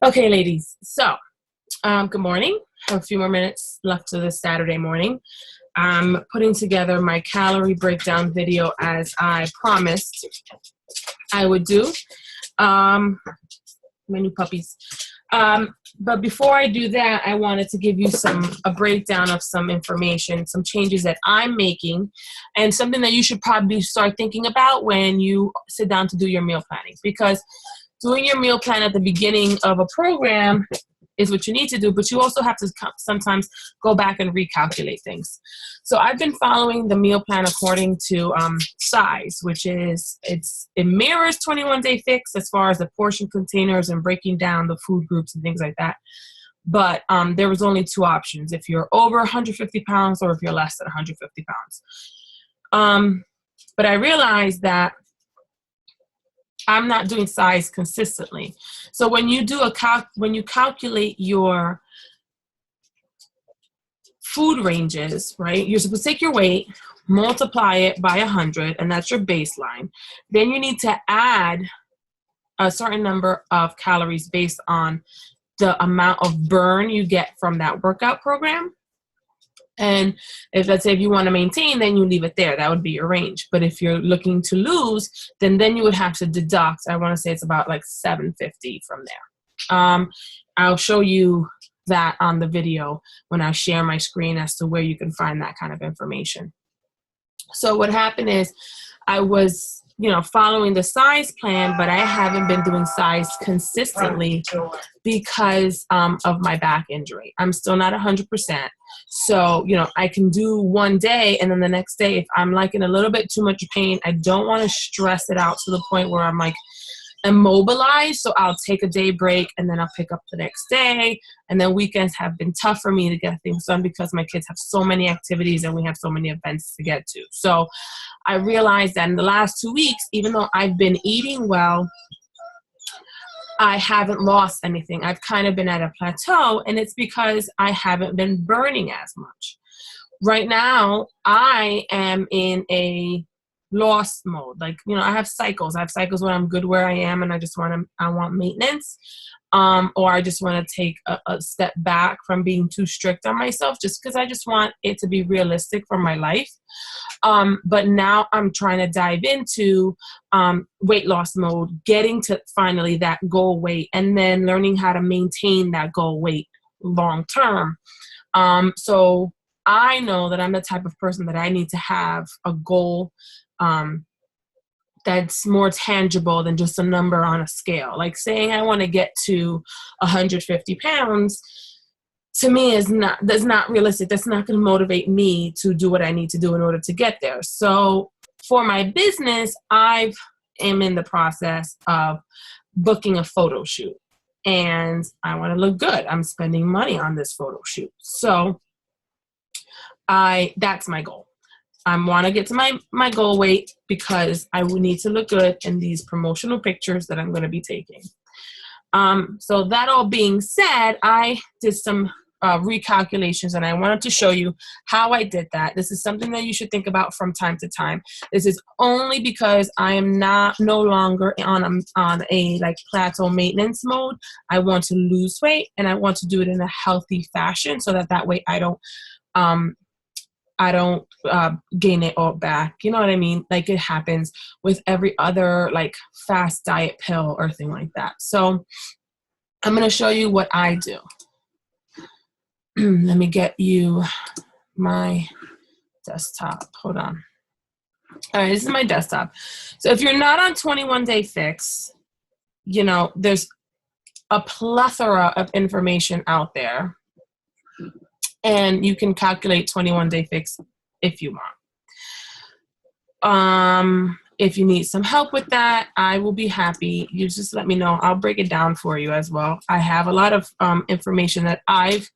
Okay, ladies. So, good morning. I have a few more minutes left to this Saturday morning. I'm putting together my calorie breakdown video as I promised I would do. My new puppies. But before I do that, I wanted to give you a breakdown of some information, some changes that I'm making, and something that you should probably start thinking about when you sit down to do your meal planning. Because doing your meal plan at the beginning of a program is what you need to do, but you also have to sometimes go back and recalculate things. So I've been following the meal plan according to size, which is it mirrors 21 Day Fix as far as the portion containers and breaking down the food groups and things like that. But there was only two options: if you're over 150 pounds or if you're less than 150 pounds. But I realized that I'm not doing size consistently. So when you do when you calculate your food ranges, right? You're supposed to take your weight, multiply it by 100, and that's your baseline. Then you need to add a certain number of calories based on the amount of burn you get from that workout program. And if, let's say, if you want to maintain, then you leave it there. That would be your range. But if you're looking to lose, then you would have to deduct. I want to say it's about like 750 from there. I'll show you that on the video when I share my screen as to where you can find that kind of information. So what happened is I was, following the size plan, but I haven't been doing size consistently because of my back injury. I'm still not 100%. So, I can do one day, and then the next day, if I'm like in a little bit too much pain, I don't want to stress it out to the point where I'm like immobilized. So I'll take a day break and then I'll pick up the next day. And then weekends have been tough for me to get things done because my kids have so many activities and we have so many events to get to. So I realized that in the last 2 weeks, even though I've been eating well, I haven't lost anything. I've kind of been at a plateau, and it's because I haven't been burning as much. Right now, I am in a lost mode. Like, I have cycles. I have cycles when I'm good where I am and I want maintenance. Or I just want to take a step back from being too strict on myself just because I just want it to be realistic for my life. But now I'm trying to dive into weight loss mode, getting to finally that goal weight, and then learning how to maintain that goal weight long term. So I know that I'm the type of person that I need to have a goal that's more tangible than just a number on a scale. Like saying I want to get to 150 pounds, to me that's not realistic. That's not going to motivate me to do what I need to do in order to get there. So for my business, I am in the process of booking a photo shoot, and I want to look good. I'm spending money on this photo shoot. So that's my goal. I want to get to my goal weight because I would need to look good in these promotional pictures that I'm going to be taking. So that all being said, I did some recalculations, and I wanted to show you how I did that. This is something that you should think about from time to time. This is only because I am no longer on a like plateau maintenance mode. I want to lose weight, and I want to do it in a healthy fashion so that way I don't gain it all back. You know what I mean? Like it happens with every other like fast diet pill or thing like that. So I'm going to show you what I do. Let me get you my desktop. Hold on. All right, this is my desktop. So if you're not on 21 Day Fix, there's a plethora of information out there. And you can calculate 21 Day Fix if you want. If you need some help with that, I will be happy. You just let me know. I'll break it down for you as well. I have a lot of information that I've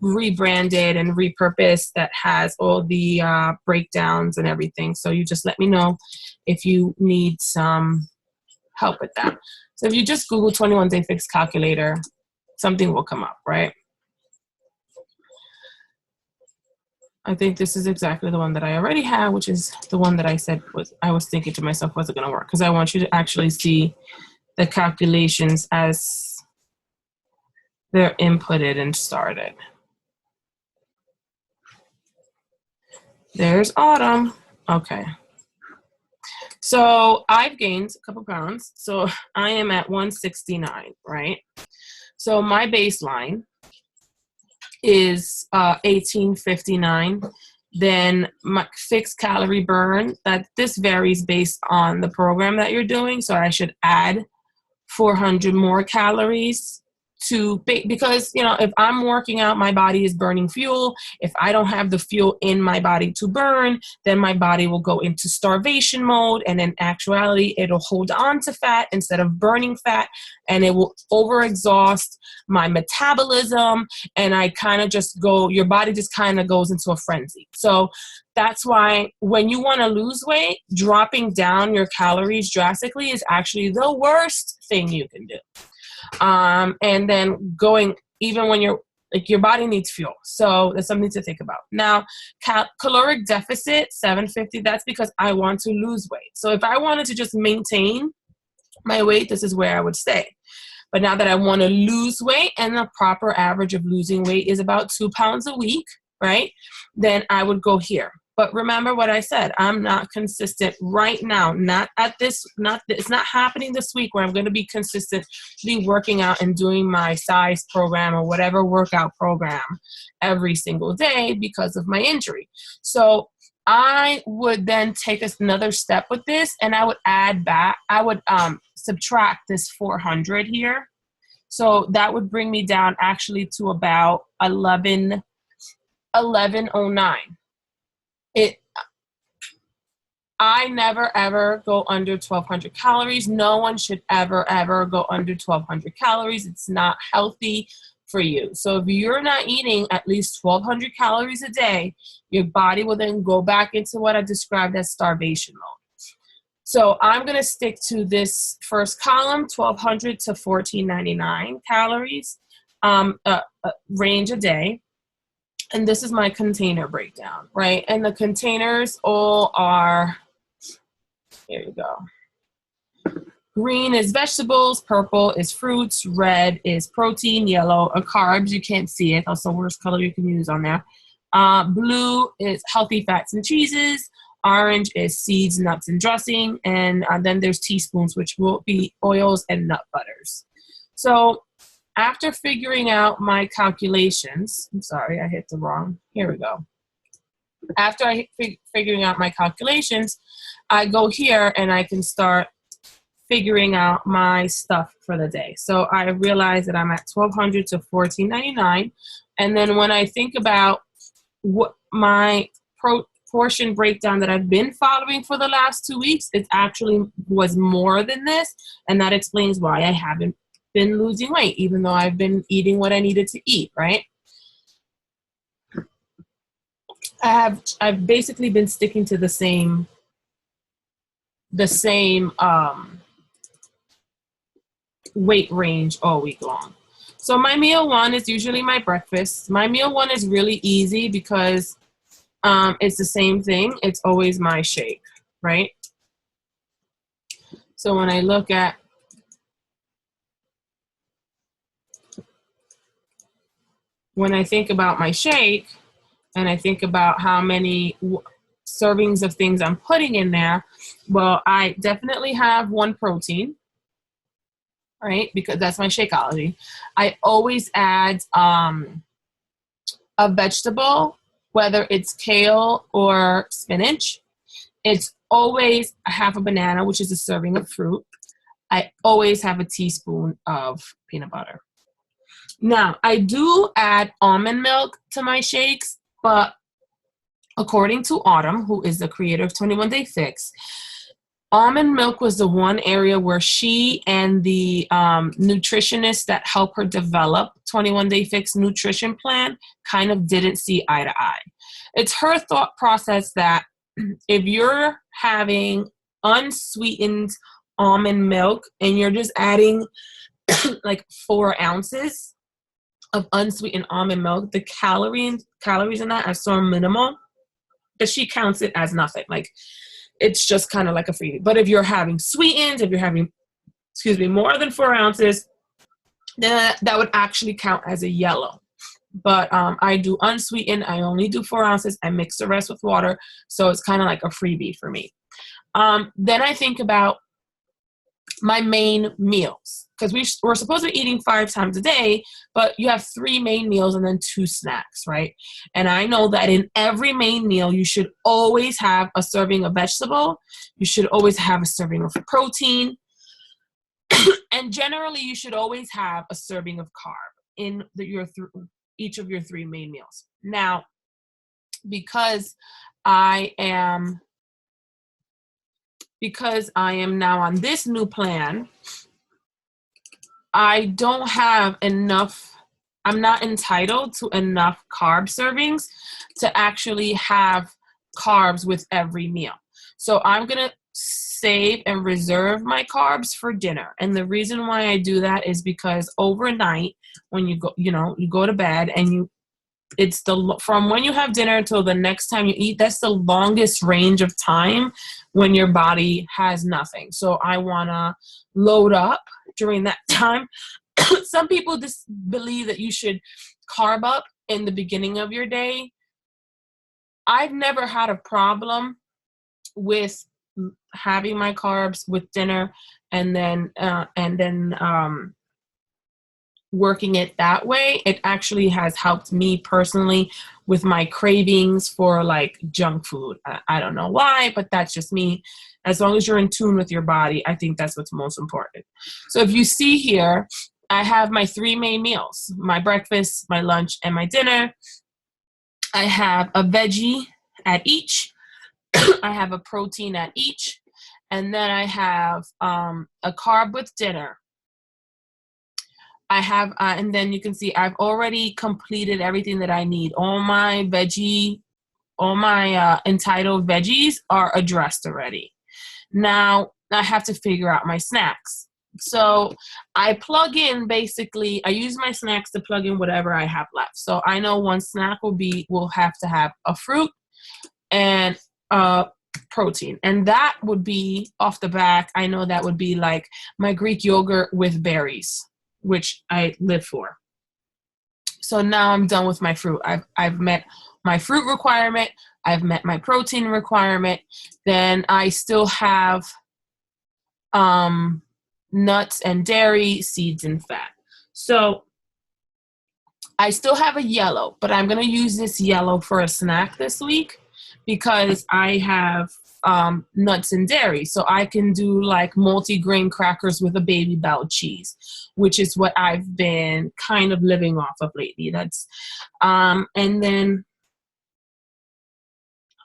rebranded and repurposed that has all the breakdowns and everything. So you just let me know if you need some help with that. So if you just Google 21 Day Fix calculator, something will come up, right? I think this is exactly the one that I already have, which is the one that I was thinking to myself wasn't going to work, because I want you to actually see the calculations as they're inputted and started. There's Autumn. Okay. So I've gained a couple pounds. So I am at 169, right? So my baseline is 1859. Then my fixed calorie burn, that this varies based on the program that you're doing. So I should add 400 more calories to, because, you know, if I'm working out, my body is burning fuel. If I don't have the fuel in my body to burn, then my body will go into starvation mode. And in actuality, it'll hold on to fat instead of burning fat, and it will overexhaust my metabolism. And I kind of just go, your body just kind of goes into a frenzy. So that's why when you want to lose weight, dropping down your calories drastically is actually the worst thing you can do. And then going, even when you're like, your body needs fuel. So there's something to think about. Now, caloric deficit, 750, that's because I want to lose weight. So if I wanted to just maintain my weight, this is where I would stay. But now that I want to lose weight, and the proper average of losing weight is about 2 pounds a week, right? Then I would go here. But remember what I said, I'm not consistent right now, it's not happening this week where I'm going to be consistently working out and doing my size program or whatever workout program every single day because of my injury. So I would then take another step with this, and I would subtract this 400 here. So that would bring me down actually to about 1109. I never ever go under 1200 calories. No one should ever go under 1200 calories. It's not healthy for you. So if you're not eating at least 1200 calories a day, your body will then go back into what I described as starvation mode. So I'm going to stick to this first column, 1200 to 1499 calories range a day. And this is my container breakdown, right? And the containers all are, here you go. Green is vegetables, purple is fruits, red is protein, yellow are carbs. You can't see it. That's the worst color you can use on there. Blue is healthy fats and cheeses. Orange is seeds, nuts, and dressing. And then there's teaspoons, which will be oils and nut butters. So after figuring out my calculations, I'm sorry, I hit the wrong, here we go. After I figuring out my calculations, I go here and I can start figuring out my stuff for the day. So I realize that I'm at 1200 to 1499. And then when I think about what my portion breakdown that I've been following for the last 2 weeks, it actually was more than this. And that explains why I haven't been losing weight, even though I've been eating what I needed to eat, right? I've basically been sticking to the same weight range all week long. So my meal one is usually my breakfast. My meal one is really easy because it's the same thing. It's always my shake, right? So when I look at when I think about my shake and I think about how many servings of things I'm putting in there, well, I definitely have one protein, right? Because that's my Shakeology. I always add a vegetable, whether it's kale or spinach. It's always a half a banana, which is a serving of fruit. I always have a teaspoon of peanut butter. Now, I do add almond milk to my shakes, but according to Autumn, who is the creator of 21 Day Fix, almond milk was the one area where she and the nutritionist that helped her develop 21 Day Fix nutrition plan kind of didn't see eye to eye. It's her thought process that if you're having unsweetened almond milk and you're just adding like 4 ounces of unsweetened almond milk, the calories in that are so minimal that she counts it as nothing. Like, it's just kind of like a freebie. But if you're having sweetened, if you're having, more than 4 ounces, then that would actually count as a yellow. But I do unsweetened. I only do 4 ounces. I mix the rest with water. So it's kind of like a freebie for me. Then I think about my main meals, because we're supposed to be eating 5 times a day, but you have 3 main meals and then 2 snacks, right? And I know that in every main meal, you should always have a serving of vegetable. You should always have a serving of protein. And generally, you should always have a serving of carb in each of your 3 main meals. Now, because I am now on this new plan, I don't have enough, I'm not entitled to enough carb servings to actually have carbs with every meal. So I'm going to save and reserve my carbs for dinner. And the reason why I do that is because overnight, when you go to bed and it's from when you have dinner till the next time you eat, that's the longest range of time when your body has nothing. So I want to load up during that time. Some people just believe that you should carb up in the beginning of your day. I've never had a problem with having my carbs with dinner and then working it that way. It actually has helped me personally with my cravings for like junk food. I don't know why, but that's just me. As long as you're in tune with your body, I think that's what's most important. So if you see here, I have my 3 main meals: my breakfast, my lunch, and my dinner. I have a veggie at each. I have a protein at each. And then I have a carb with dinner. I have, and then you can see I've already completed everything that I need. All my entitled veggies are addressed already. Now I have to figure out my snacks. So I plug in, basically, I use my snacks to plug in whatever I have left. So I know one snack will have to have a fruit and protein. And that would be off the back. I know that would be like my Greek yogurt with berries, which I live for. So now I'm done with my fruit. I've met my fruit requirement. I've met my protein requirement. Then I still have nuts and dairy, seeds and fat. So I still have a yellow, but I'm going to use this yellow for a snack this week because I have nuts and dairy. So I can do like multi-grain crackers with a Baby Bell cheese, which is what I've been kind of living off of lately. That's and then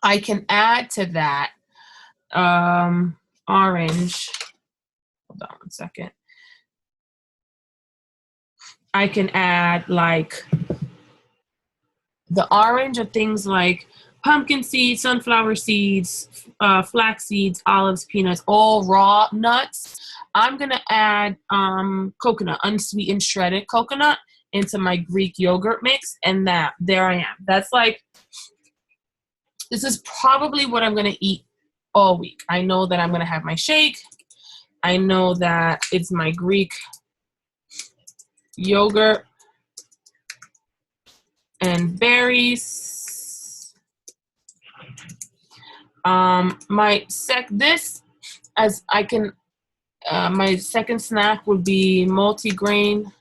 I can add to that orange. Hold on one second. I can add like the orange of things like pumpkin seeds, sunflower seeds, flax seeds, olives, peanuts, all raw nuts. I'm going to add coconut, unsweetened shredded coconut into my Greek yogurt mix. And there I am. That's like, this is probably what I'm going to eat all week. I know that I'm going to have my shake. I know that it's my Greek yogurt and berries. My second snack would be multi-grain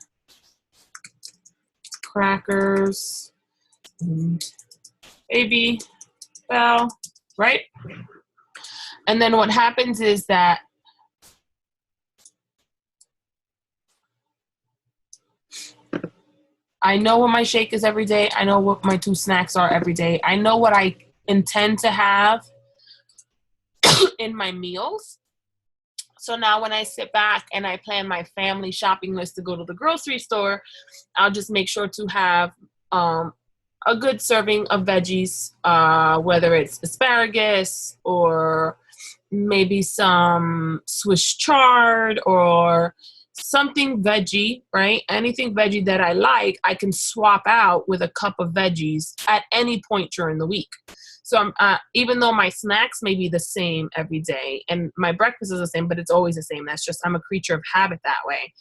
crackers and Baby Bell, right? And then what happens is that I know what my shake is every day. I know what my 2 snacks are every day. I know what I intend to have in my meals. So now when I sit back and I plan my family shopping list to go to the grocery store, I'll just make sure to have a good serving of veggies, whether it's asparagus or maybe some Swiss chard or something veggie, right? Anything veggie that I like, I can swap out with a cup of veggies at any point during the week. So even though my snacks may be the same every day and my breakfast is the same, but it's always the same. That's just, I'm a creature of habit that way.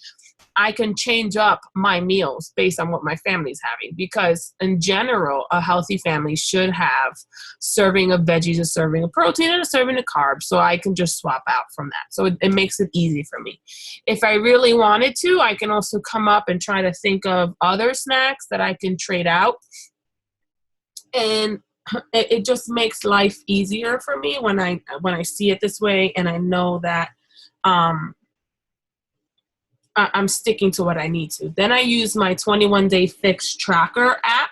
I can change up my meals based on what my family's having, because in general, a healthy family should have serving of veggies, a serving of protein, and a serving of carbs. So I can just swap out from that. So it makes it easy for me. If I really wanted to, I can also come up and try to think of other snacks that I can trade out. And it just makes life easier for me when I see it this way, and I know that I'm sticking to what I need to. Then I use my 21-day fix tracker app,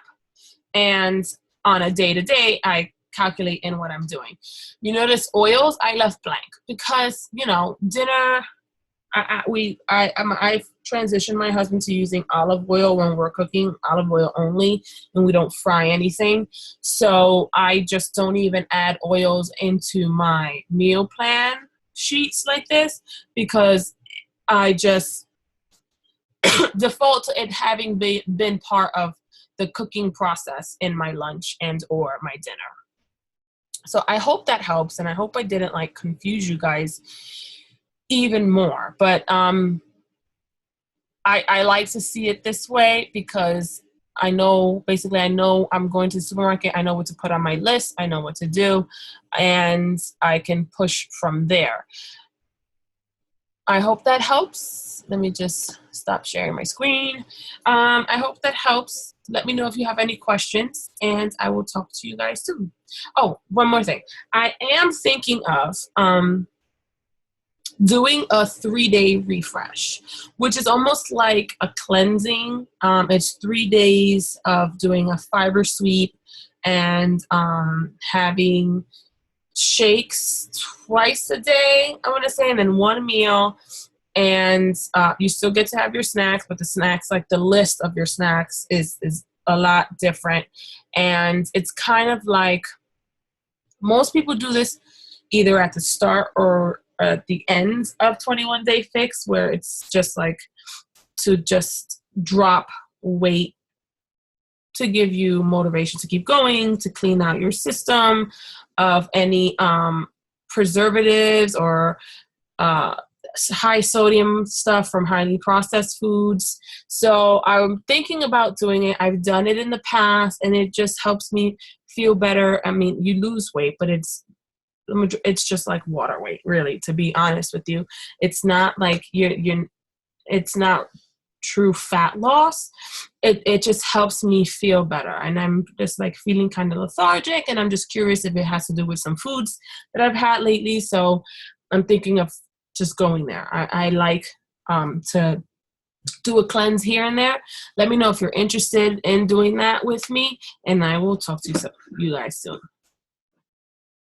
and on a day-to-day, I calculate in what I'm doing. You notice oils, I left blank because, dinner, I've transitioned my husband to using olive oil when we're cooking, olive oil only, and we don't fry anything. So I just don't even add oils into my meal plan sheets like this, because I just default to it having been part of the cooking process in my lunch and or my dinner. So I hope that helps, and I hope I didn't confuse you guys even more. But I like to see it this way, because I know I'm going to the supermarket. I know what to put on my list. I know what to do, and I can push from there. I hope that helps. Let me just stop sharing my screen. I hope that helps. Let me know if you have any questions, and I will talk to you guys soon. Oh, one more thing. I am thinking of doing a 3-day refresh, which is almost like a cleansing. It's 3 days of doing a fiber sweep and having shakes twice a day, I want to say, and then one meal. And you still get to have your snacks, but the snacks, the list of your snacks is a lot different. And it's kind of like, most people do this either at the start or at the end of 21-day fix, where it's just to just drop weight, to give you motivation to keep going, to clean out your system of any preservatives or high sodium stuff from highly processed foods. So I'm thinking about doing it. I've done it in the past, and it just helps me feel better. I mean, you lose weight, but it's just like water weight, really, to be honest with you. It's not like it's not true fat loss. It just helps me feel better, and I'm just feeling kind of lethargic, and I'm just curious if it has to do with some foods that I've had lately. So I'm thinking of just going there. I like to do a cleanse here and there. Let me know if you're interested in doing that with me, and I will talk to you guys soon.